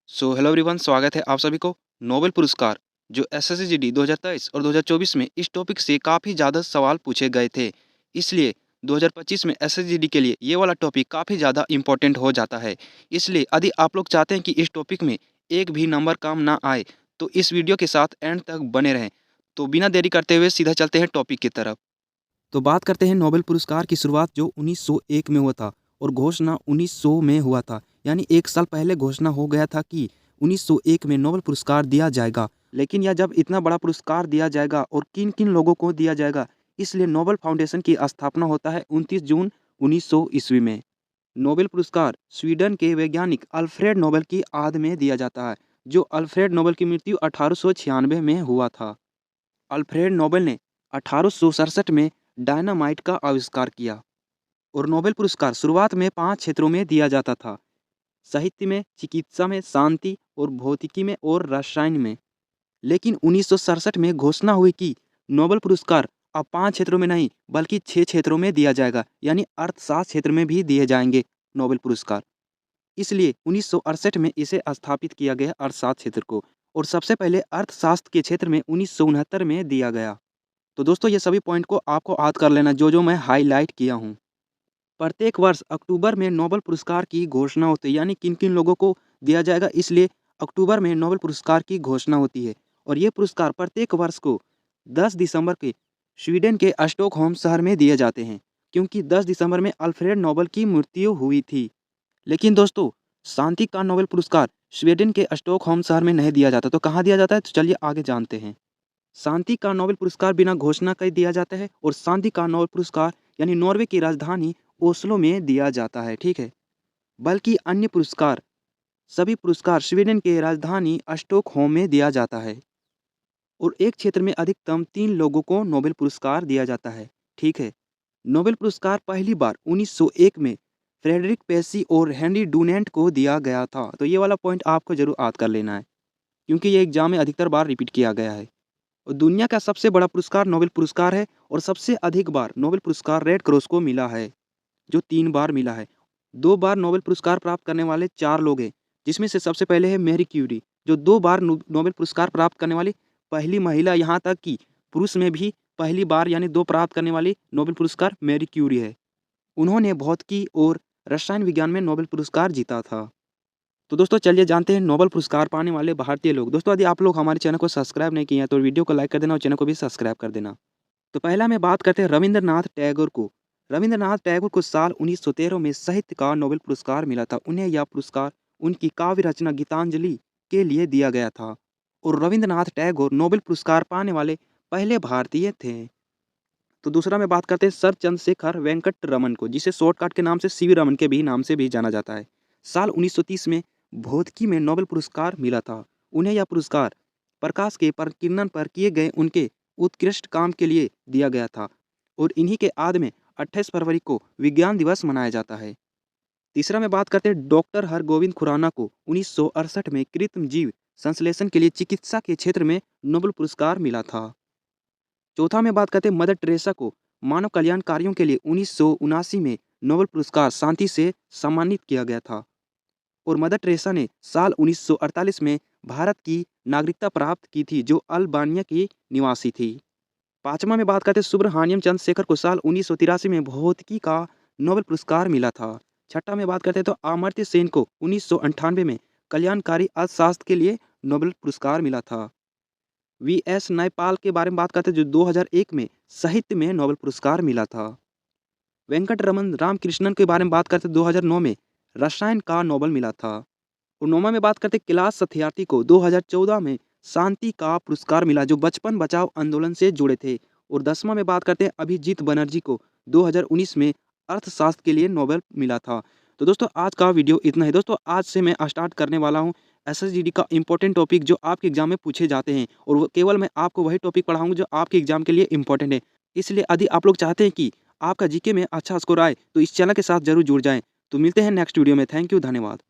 Hello everyone, स्वागत है आप सभी को। नोबेल पुरस्कार जो एसएससीजीडी 2023 और 2024 में इस टॉपिक से काफ़ी ज़्यादा सवाल पूछे गए थे। इसलिए 2025 में एसएससीजीडी के लिए ये वाला टॉपिक काफ़ी ज़्यादा इम्पोर्टेंट हो जाता है। इसलिए यदि आप लोग चाहते हैं कि इस टॉपिक में एक भी नंबर कम ना आए, तो इस वीडियो के साथ एंड तक बने रहें। तो बिना देरी करते हुए सीधा चलते हैं टॉपिक की तरफ। तो बात करते हैं नोबेल पुरस्कार की शुरुआत जो 1901 में हुआ था और घोषणा 1900 में हुआ था। यानी एक साल पहले घोषणा हो गया था कि 1901 में नोबेल पुरस्कार दिया जाएगा। लेकिन यह जब इतना बड़ा पुरस्कार दिया जाएगा और किन किन लोगों को दिया जाएगा, इसलिए नोबेल फाउंडेशन की स्थापना होता है 29 जून 1900 ईस्वी में। नोबेल पुरस्कार स्वीडन के वैज्ञानिक अल्फ्रेड नोबेल की याद में दिया जाता है, जो अल्फ्रेड नोबेल की मृत्यु 1896 में हुआ था। अल्फ्रेड नोबेल ने 1867 में डायनामाइट का आविष्कार किया और नोबेल पुरस्कार शुरुआत में 5 क्षेत्रों में दिया जाता था: साहित्य में, चिकित्सा में, शांति और भौतिकी में और रसायन में। लेकिन 1967 में घोषणा हुई कि नोबेल पुरस्कार अब 5 क्षेत्रों में नहीं बल्कि 6 क्षेत्रों में दिया जाएगा, यानी अर्थशास्त्र क्षेत्र में भी दिए जाएंगे नोबेल पुरस्कार। इसलिए 1968 में इसे स्थापित किया गया अर्थशास्त्र क्षेत्र को, और सबसे पहले अर्थशास्त्र के क्षेत्र में 1969 में दिया गया। तो दोस्तों, ये सभी पॉइंट को आपको याद कर लेना जो जो मैं हाईलाइट किया हूँ। प्रत्येक वर्ष अक्टूबर में नोबेल पुरस्कार की घोषणा होती है, यानी किन किन लोगों को दिया जाएगा, इसलिए अक्टूबर में नोबेल पुरस्कार की घोषणा होती है। और ये पुरस्कार प्रत्येक वर्ष को 10 दिसंबर के स्वीडन के स्टॉकहोम शहर में दिए जाते हैं, क्योंकि 10 दिसंबर में अल्फ्रेड नोबेल की मृत्यु हुई थी। लेकिन दोस्तों, शांति का नोबेल पुरस्कार स्वीडन के स्टॉकहोम शहर में नहीं दिया जाता, तो कहाँ दिया जाता है, तो चलिए आगे जानते हैं। शांति का नोबेल पुरस्कार बिना घोषणा के दिया जाता है, और शांति का नोबेल पुरस्कार यानी नॉर्वे की राजधानी ओस्लो में दिया जाता है, ठीक है। बल्कि अन्य पुरस्कार, सभी पुरस्कार स्वीडन के राजधानी स्टॉकहोम में दिया जाता है, और एक क्षेत्र में अधिकतम 3 लोगों को नोबेल पुरस्कार दिया जाता है, ठीक है। नोबेल पुरस्कार पहली बार 1901 में फ्रेडरिक पेसी और हेनरी डुनेंट को दिया गया था। तो ये वाला पॉइंट आपको जरूर याद कर लेना है, क्योंकि ये एग्जाम में अधिकतर बार रिपीट किया गया है। और दुनिया का सबसे बड़ा पुरस्कार नोबेल पुरस्कार है, और सबसे अधिक बार नोबेल पुरस्कार रेड क्रॉस को मिला है, जो 3 बार मिला है। 2 बार नोबेल पुरस्कार प्राप्त करने वाले 4 लोग हैं, जिसमें से सबसे पहले है मैरी क्यूरी, जो 2 बार नोबेल पुरस्कार प्राप्त करने वाली पहली महिला, यहाँ तक कि पुरुष में भी पहली बार यानी 2 प्राप्त करने वाली नोबेल पुरस्कार मैरी क्यूरी है। उन्होंने भौतिकी और रसायन विज्ञान में नोबेल पुरस्कार जीता था। तो दोस्तों, चलिए जानते हैं नोबेल पुरस्कार पाने वाले भारतीय लोग। दोस्तों, यदि आप लोग हमारे चैनल को सब्सक्राइब नहीं किए हैं तो वीडियो को लाइक कर देना और चैनल को भी सब्सक्राइब कर देना। तो पहला में बात करते हैं रविंद्रनाथ टैगोर को। रविंद्रनाथ टैगोर को साल 1913 में साहित्य का नोबेल पुरस्कार मिला था। उन्हें यह पुरस्कार उनकी काव्य रचना गीतांजलि के लिए दिया गया था, और रविंद्रनाथ टैगोर नोबेल पुरस्कार पाने वाले पहले भारतीय थे। तो दूसरा में बात करते हैं सर चंद्रशेखर वेंकट रमन को, जिसे शॉर्टकट के नाम से सीवी रमन के भी नाम से भी जाना जाता है। साल 1930 में भौतिकी में नोबेल पुरस्कार मिला था। उन्हें यह पुरस्कार प्रकाश के प्रकीर्णन पर किए गए उनके उत्कृष्ट काम के लिए दिया गया था, और इन्हीं के याद में 28 फरवरी को विज्ञान दिवस मनाया जाता है। तीसरा में बात करते हैं डॉक्टर हरगोविंद खुराना को 1968 में कृत्रिम जीव संश्लेषण के लिए चिकित्सा के क्षेत्र में नोबेल पुरस्कार मिला था। चौथा में बात करते हैं मदर टेरेसा को मानव कल्याण कार्यों के लिए 1979 में नोबेल पुरस्कार शांति से सम्मानित किया गया था, और मदर टेरेसा ने साल 1948 में भारत की नागरिकता प्राप्त की थी, जो अल्बानिया की निवासी थी। पांचवा में बात करते हैं सुब्रहान्यम चंद्रशेखर को साल 1983 में भौतिकी का नोबेल पुरस्कार मिला था। छठा में बात करते हैं तो अमर्त्य सेन को 1998 में कल्याणकारी अर्थशास्त्र के लिए नोबेल पुरस्कार मिला था। वी.एस. नयपाल के बारे में बात करते हैं, जो 2001 में साहित्य में नोबेल पुरस्कार मिला था। वेंकट रमन रामकृष्णन के बारे में बात करते हैं, 2009 में रसायन का नोबेल मिला था। और नौमा में बात करते हैं कैलाश सत्यार्थी को 2014 में शांति का पुरस्कार मिला, जो बचपन बचाओ आंदोलन से जुड़े थे। और 10वां में बात करते हैं अभिजीत बनर्जी को 2019 में अर्थशास्त्र के लिए नोबेल मिला था। तो दोस्तों, आज का वीडियो इतना ही। दोस्तों, आज से मैं स्टार्ट करने वाला हूँ एसएसजीडी का इंपॉर्टेंट टॉपिक जो आपके एग्जाम में पूछे जाते हैं, और केवल मैं आपको वही टॉपिक पढ़ाऊंगा जो आपके एग्जाम के लिए इंपॉर्टेंट है। इसलिए यदि आप लोग चाहते हैं कि आपका जीके में अच्छा स्कोर आए, तो इस चैनल के साथ जरूर जुड़ जाएं। तो मिलते हैं नेक्स्ट वीडियो में। थैंक यू, धन्यवाद।